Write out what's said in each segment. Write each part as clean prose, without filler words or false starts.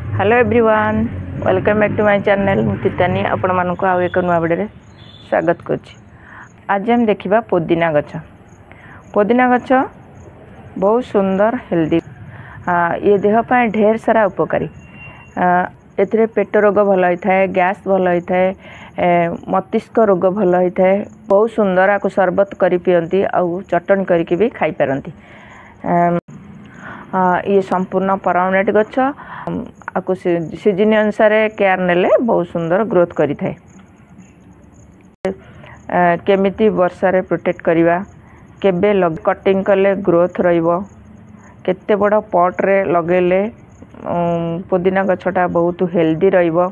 Hello everyone, welcome back to my channel. मुतानी आपण मानक आउ एक नुआ वीडियो स्वागत करछि। आज हम देखिबा पुदीना गछ। पुदीना गछ बहुत सुंदर हेल्दी, ये देह पाए ढेर सारा उपकारी। एथिरे पेट रोग भल होता है, गैस भल होता है, मस्तिष्क रोग भल होता है। बहुत सुंदर आपको शरबत करी पियंती आउ चटनी करके भी खाई पारंती। ये संपूर्ण परमानेंट गछ। आपको सीजन अनुसार केयर नेले बहुत सुंदर ग्रोथ करी थाए। केमिति वर्षा रे प्रोटेक्ट करिवा, केबे कटिंग कले ग्रोथ रहिबो, केते बड़ पॉट रे लगेले पुदीना गछटा बहुत हेल्दी रहिबो,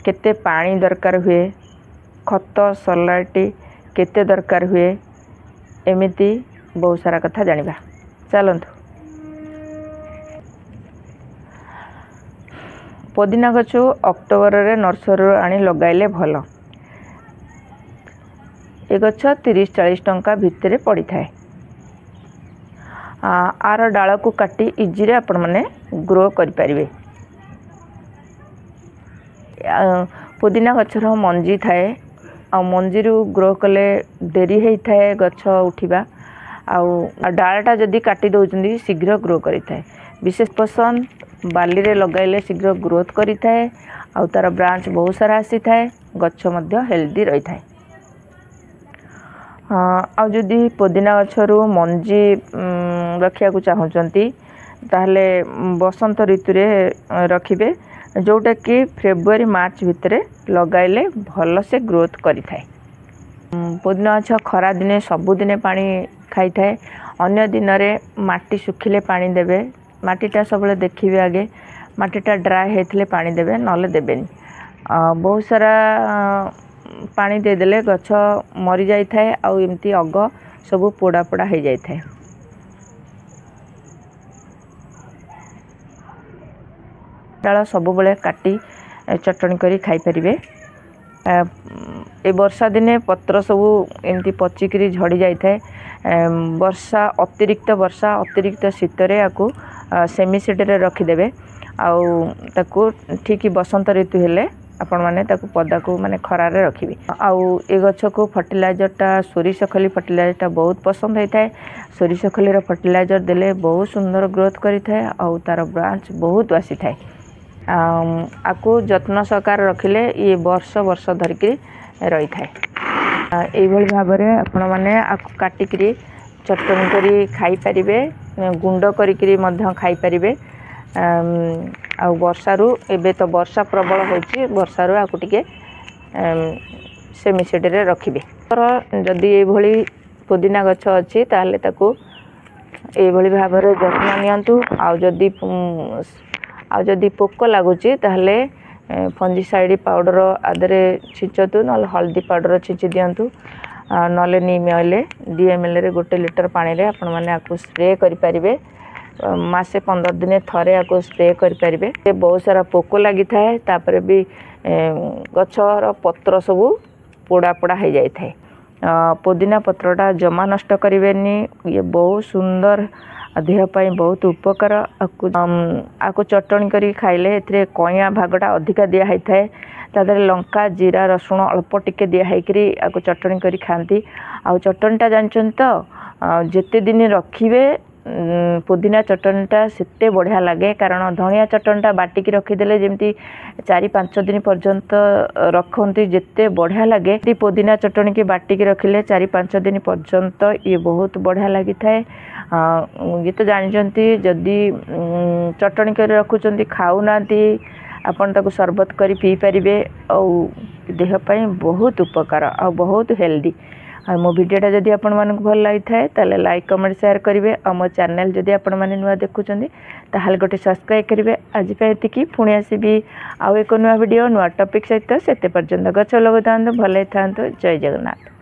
केते पानी दरकार हुए, खत सलाटी केते दरकार हुए, एमिति बहुत सारा कथा जानिबा। चलंतु। पुदीना गछ अक्टोबर रे नर्सरी आनी लगाइले भल। ए गछ 30-40 टंका भितर पड़ी थाए। आर डाल को काटी इजी रे आपण माने ग्रो करि परिबे। पुदीना गछर मंजी थाए, आ मंजी रु ग्रो कले डेरी हेई थाए गछ उठिबा। डालटा जदि काटी दउचंदी शीघ्र ग्रो करि थाए। विशेष पसंद बाली रे लगाइले शीघ्र ग्रोथ करि थाए, आ तार ब्रांच बहुत सारा आसी थाए, गछ मध्य हेल्दी रही थाए। आ जदि पुदीना गछरु मंजी रखिया को चाहउचंती ताहले बसंत ऋतु रे रखिबे, जोटा कि फेब्रुआरी मार्च भितरे लगाइले भल से ग्रोथ करि थाए। पुदीना गछ खरा दिने सबु दिने पानी खाई थाए। अन्य दिन रे माटी सुखिले पानी देबे। माटीटा सबले देखिबे, आगे माटीटा ड्राई हेथिले पानी देबे, नले देबेनी। बहुत सारा पानी दे देले गछ मरी जाई थाए, आउ एमती अग सब पोड़ा पोड़ा हो जाई थाए। डाल सब बेले काटी चटनी करी खाई परिबे। ए वर्षा दिने पत्र सब एमती पचिकरी झड़ी जाई थाए। वर्षा अतिरिक्त शीतरे आकु सेमी सीड रे रखी देबे। आउ ताकू ठीक बसंत ऋतु हेले आपण माने ताकू पदा को माने खरा रे रखिबे। आउ ए गछ को फर्टिलाइजरटा सोरिष खली फर्टिलाइजरटा बहुत पसंद होई थाए। सोरिष खली रो फर्टिलाइजर देले बहुत सुंदर ग्रोथ करि थाए, आउ तार ब्रांच बहुत आसी थाए। आकु जत्न सहकार रखिले ये वर्ष धरिकी रही थाए। एई भली भाबरे आपण माने आकु काटिकरी चटनी करी खाई परिबे, गुंड करिकरी मध्य खाई परिबे। आ वर्षारू एबे तो वर्षा प्रबल होची, वर्षारू आकु टिके सेमी सीड रे रखिबे। जदि एई भली पुदीना गछ अछि ताहले ताकू एई भली भाबरे जत्न नियंतु। आ जदि पोक लागुची ताहले फंजीसाइड पाउडर आदरे छिंचतु, नले हल्दी पाउडर छिंची दियंतु, नले नीम ऑयल 2 ml रे 1 लीटर पानी रे आपण माने आकु स्प्रे करि परिबे। मासे 15 दिन थरे आकु स्प्रे करि परिबे। बहुत सारा पोक लागि थाए, तापरे भी गछर पत्र सब पोड़ा पोड़ा हो जाई थाए। पुदीना पत्रटा जमा नष्ट करिवेनी। ये बहुत सुंदर, देह पाई बहुत उपकार। आकु चटनी करी खाइले एथिरे कइया भागटा अधिका दिया है थाए। तादरे लंका जीरा रसुण अल्प टिके दिया है करी आकु चटनी करी खांती। आउ चटनीटा जानचन तो जेते दिन रखिबे पुदीना चटनीटा सेते बढ़िया लगे। कारण धनिया चटनीटा बाटिकी रखिदेले जेमती 4-5 दिन पर्यंत रखती जेते बढ़िया लगे, पुदीना चटनी की बाटिकी रखिले 4-5 दिन पर्यंत ये बहुत बढ़िया लगी थाए। ये तो जानचंती जदि चटनी कर रखुचंती खाऊनांती आपण ताको शरबत करी पी परिबे, और देह पाई बहुत उपकार और बहुत हेल्दी। और मो वीडियोटा जदि आपण मानक भल लागि थाए ताले लाइक कमेंट शेयर करिवे। और मो चैनल जदि आपण माने नुआ देखुचंती ताहाल गोटे सब्सक्राइब करिवे। आज पे एतिकी, पुणी आसीबी आउ एक नुआ वीडियो नुआ टॉपिक सहित। सेते पर्यंत गछ लगतांतो, भले थांतो। जय जगन्नाथ।